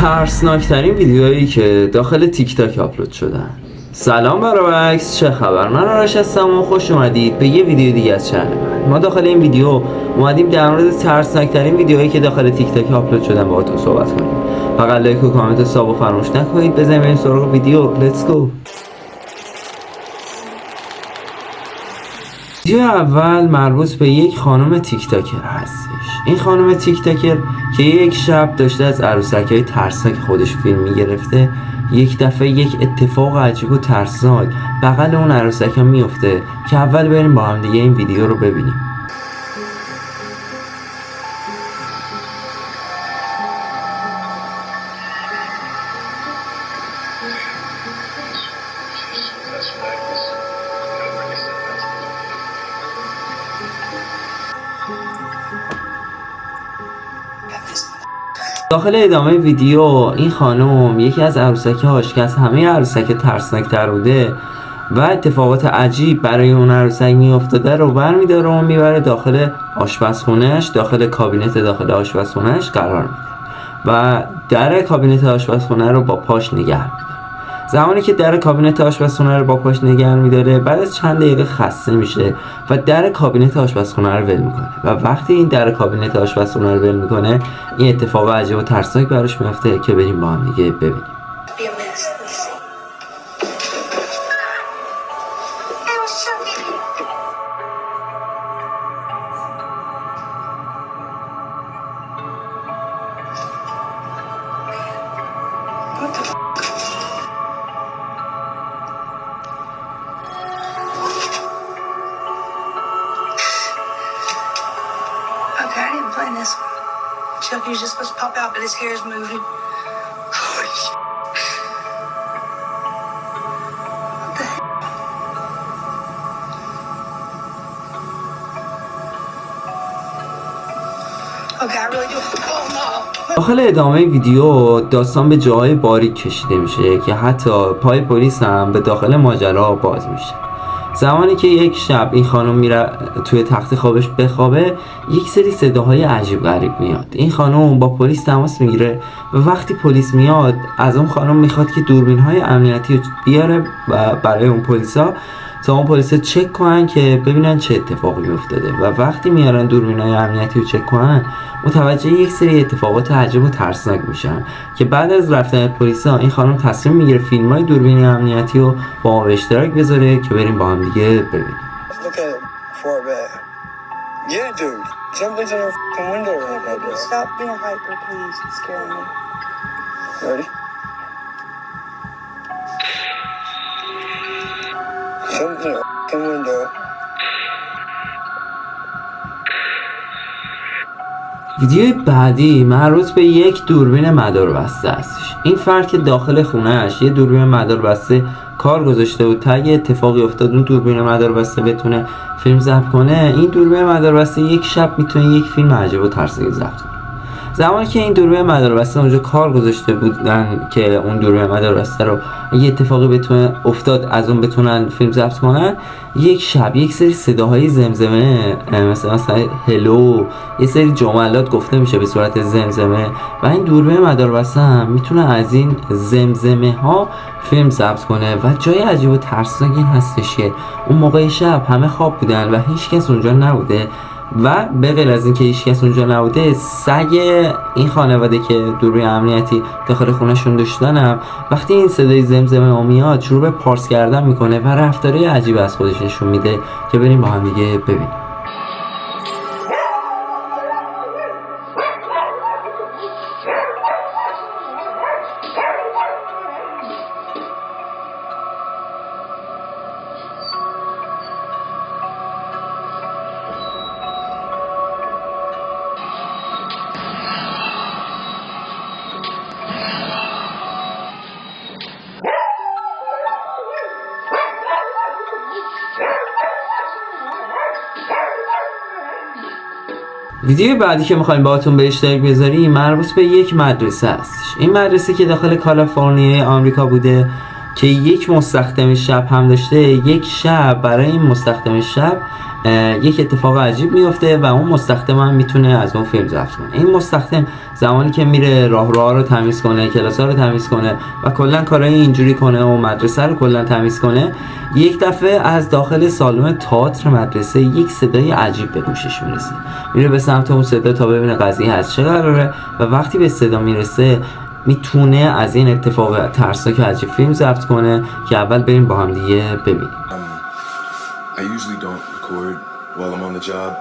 ترسناکترین ویدیوهایی که داخل تیک تاک آپلود شدن. سلام برابکس، چه خبر؟ من آرش هستم و خوش اومدید به یه ویدیو دیگه از چنل من. ما داخل این ویدیو اومدیم در مورد ترسناکترین ویدیوهایی که داخل تیک تاک آپلود شدن باهاتون صحبت کنیم. فقط لایک و کامنت و ساب فراموش نکنید. بزنیم بریم سراغ ویدیو. لیتس گو. ویدیو اول مربوط به یک خانم تیک تاکر هستش. این خانم تیک تاکر که یک شب داشته از عروسک‌های ترسناک خودش فیلم میگرفته، یک دفعه یک اتفاق عجیب و ترسناک بغل اون عروسک‌ها میفته که اول بریم با هم دیگه این ویدیو رو ببینیم. داخل ادامه ویدیو این خانم یکی از عروسک‌هاش که از همه عروسک ترسناک‌تر بوده و اتفاقات عجیب برای اون عروسک میافتاده رو برمی‌داره و میبره داخل آشپزخونه‌اش، داخل کابینت داخل آشپزخونه‌اش قرار میده و در کابینت آشپزخونه رو با پاش نگه می‌داره. زمانی که در کابینت آشپزخونه رو با پاش نگه می‌داره، بعد از چند دقیقه خسته میشه و در کابینت آشپزخونه رو ول میکنه و وقتی این در کابینت آشپزخونه رو ول میکنه، این اتفاق عجیب و ترسناک براش میفته که بریم با هم دیگه ببینیم. Okay, I didn't plan this one. Chucky was just supposed to pop out, but his hair is moving. Holy shit. What the heck? Okay, I really do. Oh no. داخل ادامه ویدیو داستان به جاهای باریک کشیده میشه که حتی پای پلیس هم به داخل ماجرا باز میشه. زمانی که یک شب این خانم میره توی تخت خوابش بخوابه، یک سری صداهای عجیب غریب میاد. این خانم با پلیس تماس میگیره و وقتی پلیس میاد از اون خانم میخواد که دوربین‌های امنیتی رو بیاره برای اون پلیسا تا اون پلیسا چک کنن که ببینن چه اتفاقی افتاده و وقتی میارن دوربین‌های امنیتی رو چک کنن، متوجه یک سری اتفاقات عجیب و ترسناک میشن که بعد از رفتن پلیسا این خانم تصمیم میگیره فیلم‌های دوربین امنیتی رو با ما به اشتراک بذاره که بریم با هم دیگه ببینیم. Stop being hyper, please. It's scaring me. Ready? Jump in the f***ing window. ویدیوی بعدی مربوط به یک دوربین مداربسته هستش. این فرد که داخل خونه‌اش یه دوربین مداربسته کار گذاشته بود تا اگه اتفاقی افتاد اون دوربین مداربسته بتونه فیلم ضبط کنه. این دوربین مداربسته یک شب میتونه یک فیلم عجیب و ترسناک ضبط کنه. زمانی که این دوربین مداربسته اونجا کار گذاشته بودن که اون دوربین مداربسته رو اگه اتفاقی بتونه افتاد از اون بتونن فیلم ضبط کنن، یک شب یک سری صداهای زمزمه مثلا هلو، یه سری جملات گفته میشه به صورت زمزمه و این دوربین مداربسته هم میتونه از این زمزمه ها فیلم ضبط کنه. و جای عجیب و ترسناک این هستش که اون موقع شب همه خواب بودن و هیچ کس اونجا نبوده و به غیر از اینکه هیچ کس اونجا نبوده، سگ این خانواده که دوربین امنیتی داخل خونه‌شون داشتن وقتی این صدای زمزمه میاد شروع به پارس کردن میکنه و رفتاری عجیب از خودش نشون میده که بریم با هم دیگه ببینیم. ویدیو بعدی که میخوایم باهاتون به اشتراک بذاریم مربوط به یک مدرسه هستش. این مدرسه که داخل کالیفرنیا آمریکا بوده که یک مستخدم شب هم داشته. یک شب برای این مستخدم شب یک اتفاق عجیب میفته و اون مستخدم هم میتونه از اون فیلم ضبط کنه. این مستخدم زمانی که میره راه رو تمیز کنه، کلاس‌ها رو تمیز کنه و کلا کارهای اینجوری کنه و مدرسه رو کلا تمیز کنه، یک دفعه از داخل سالن تئاتر مدرسه یک صدای عجیب به گوشش میرسه. میره به سمت اون صدا تا ببینه قضیه از چه قراره و وقتی به صدا میرسه میتونه از این اتفاق ترسناک عجیب فیلم ضبط کنه که اول بریم با هم دیگه ببینیم. I usually don't record while I'm on the job,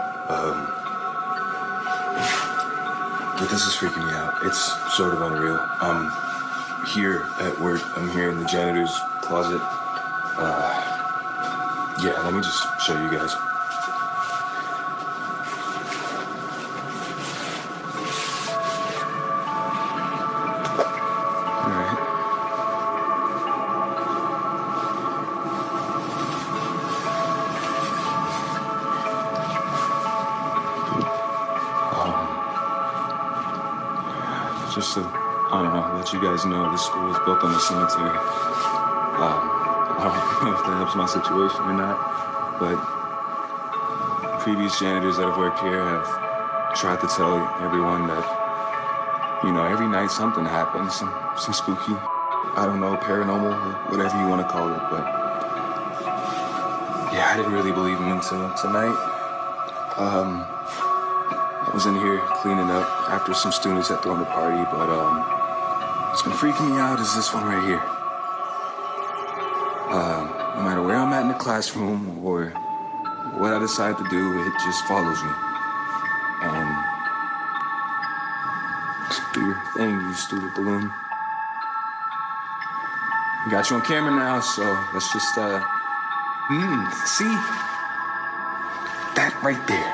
but this is freaking me out. It's sort of unreal. I'm here at work. I'm here in the janitor's closet. Yeah, let me just show you guys. All right. Just to, I don't know, let you guys know this school is built on a cemetery. I don't know if that helps my situation or not, but previous janitors that have worked here have tried to tell everyone that, you know, every night something happens, some spooky, I don't know, paranormal, whatever you want to call it, but yeah, I didn't really believe them until tonight. I was in here cleaning up after some students had thrown a party, but what's been freaking me out is this one right here. No matter where I'm at in the classroom or what I decide to do, it just follows me. And do your thing, you stupid balloon. Got you on camera now, so let's just see that right there.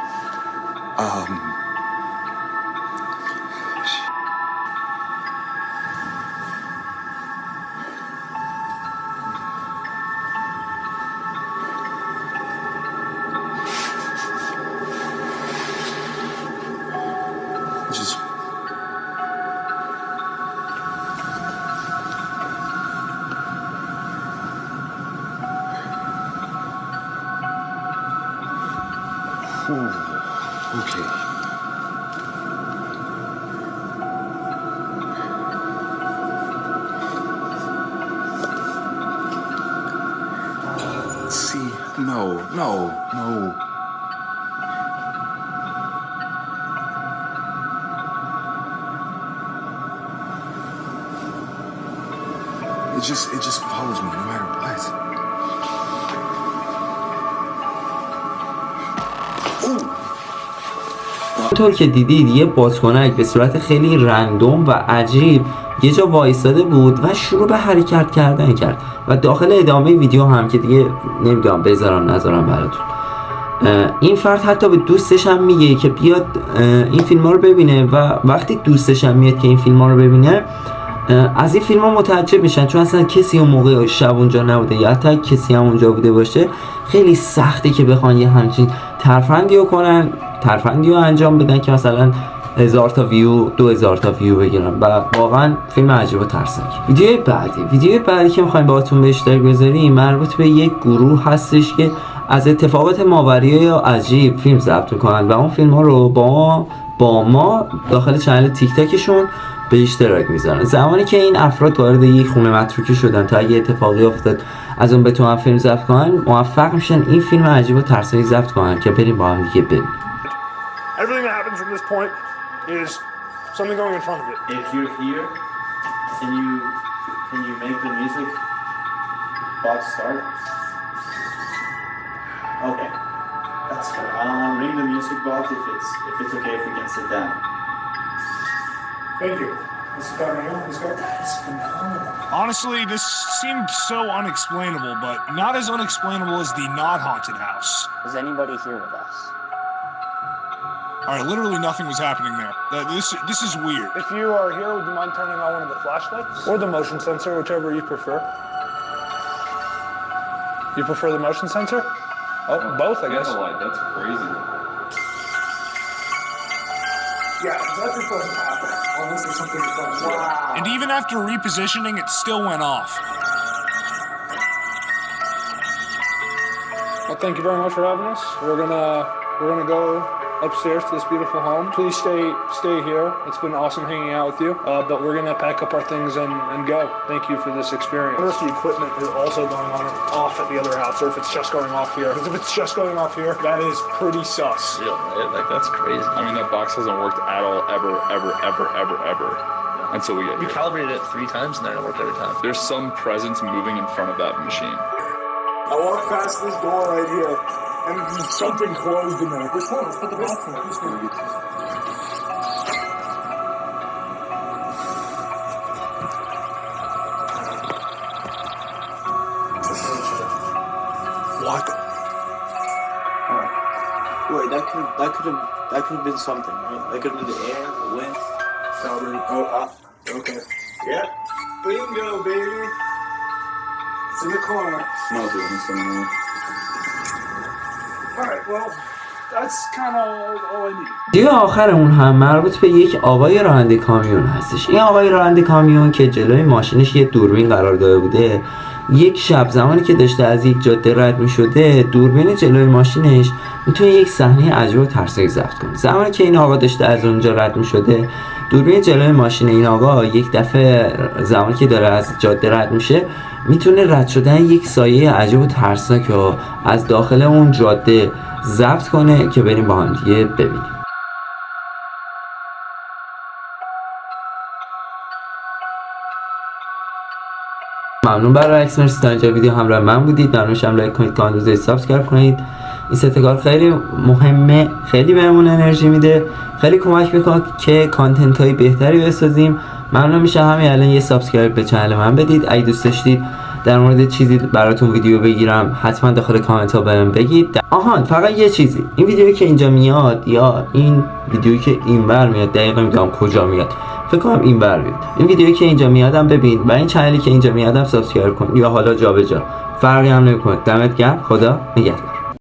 Just okay. See, no. It just follows me no matter what. طور که دیدید یه بادکنک به صورت خیلی رندوم و عجیب یه جا وایستاده بود و شروع به حرکت کردن کرد و داخل ادامه ویدیو هم که دیگه نمیدونم بذارم نذارم براتون، این فرد حتی به دوستش هم میگه که بیاد این فیلم ها رو ببینه و وقتی دوستش هم میاد که این فیلم ها رو ببینه از این فیلم ها متعجب میشن، چون اصلا کسی اون موقع شب اونجا نبوده یا حتی کسی هم اونجا بوده باشه خیلی سخته که بخوان یه همچین ترفندی رو انجام بدن که مثلا 1000 تا ویو 2000 تا ویو بگیرن و واقعا فیلم عجیب و ترسناک. ویدیو بعدی که میخوایم باهاتون به اشتراک بذاریم مربوط به یک گروه هستش که از اتفاقات ماورایی یا عجیب فیلم ضبط میکنن و اون فیلم ها رو با ما داخل چنل تیک تاکشون به اشتراک میذارن. زمانی که این افراد وارد یک خونه متروکه شدن تا اگه اتفاقی افتاد از اون بتونن فیلم ضبط کنن، موفق میشن این فیلم عجیب و ترسناک ضبط کنن که بریم با هم دیگه ببینیم. Everything that happens from this point is something going in front of it. If you're here, can you make the music box start? Okay, that's fair. Ring the music box if it's okay if we can sit down. Thank you. This is phenomenal. It's phenomenal. Honestly, this seemed so unexplainable, but not as unexplainable as the not haunted house. Is anybody here with us? All right, literally nothing was happening there. This is weird. If you are here, would you mind turning on one of the flashlights? Or the motion sensor, whichever you prefer. You prefer the motion sensor? Oh, both, I guess. That's crazy. Yeah, that just doesn't happen. Unless there's something in front of you. Wow. And even after repositioning, it still went off. Well, thank you very much for having us. We're gonna go upstairs to this beautiful home. Please stay here. It's been awesome hanging out with you. But we're gonna pack up our things and go. Thank you for this experience. I wonder if the equipment is also going on off at the other house, or if it's just going off here. Because if it's just going off here, that is pretty sus. Real, right? Like, that's crazy. I mean, that box hasn't worked at all, ever. Until we get We here. calibrated it 3 times and then it worked every time. There's some presence moving in front of that machine. I walk past this door right here, and there's something closed in there. Which one? Let's put the box in. What? Wait, that could have been something, right? That could have been the air, the wind. Okay. Yeah. Bingo, baby. It's in the corner. I'm not doing this anymore. Alright, well, that's kind of all I need. دیگه آخرمون هم مربوط به یک آقای راننده کامیون هستش. این آقای راننده کامیون که جلوی ماشینش یه دوربین قرار داده بوده، یک شب زمانی که داشته از یک جاده رد می شده، دوربین جلوی ماشینش میتونه یک صحنه عجیب و ترسناک ضبط کنه. زمانی که این آقا داشته از اونجا رد می شده، دوربین جلوی ماشین این آقا یک دفعه زمانی که داره از جاده رد میشه میتونه رد شدن یک سایه عجیب و ترسناک رو از داخل اون جاده ضبط کنه که بریم با هم دیگه ببینیم. ممنون برای عکس، مرسی تا اینجا ویدیو همراه من بودید. ممنونشم لایک کنید، کانال رو سابسکرایب کنید. این ستگار خیلی مهمه، خیلی بهمون انرژی میده، خیلی کمک میکنه که کانتنت های بهتری بسازیم. ممنون میشه همین الان یه سابسکرایب به کانال من بدید. اگه دوست داشتید در مورد چیزی براتون ویدیو بگیرم حتما داخل کامنت ها بهم بگید. آهان فقط یه چیزی، این ویدیویی که اینجا میاد یا این ویدیویی که اینور میاد، دقیقا میگم کجا میاد، فکر کنم اینور بیاد. این ویدیویی که اینجا میادم ببین و این چنلی که اینجا میادم سابسکرایب کن یا حالا جابجا، فرقی هم نمیکنه. دمت گرم، خدا نگهدار.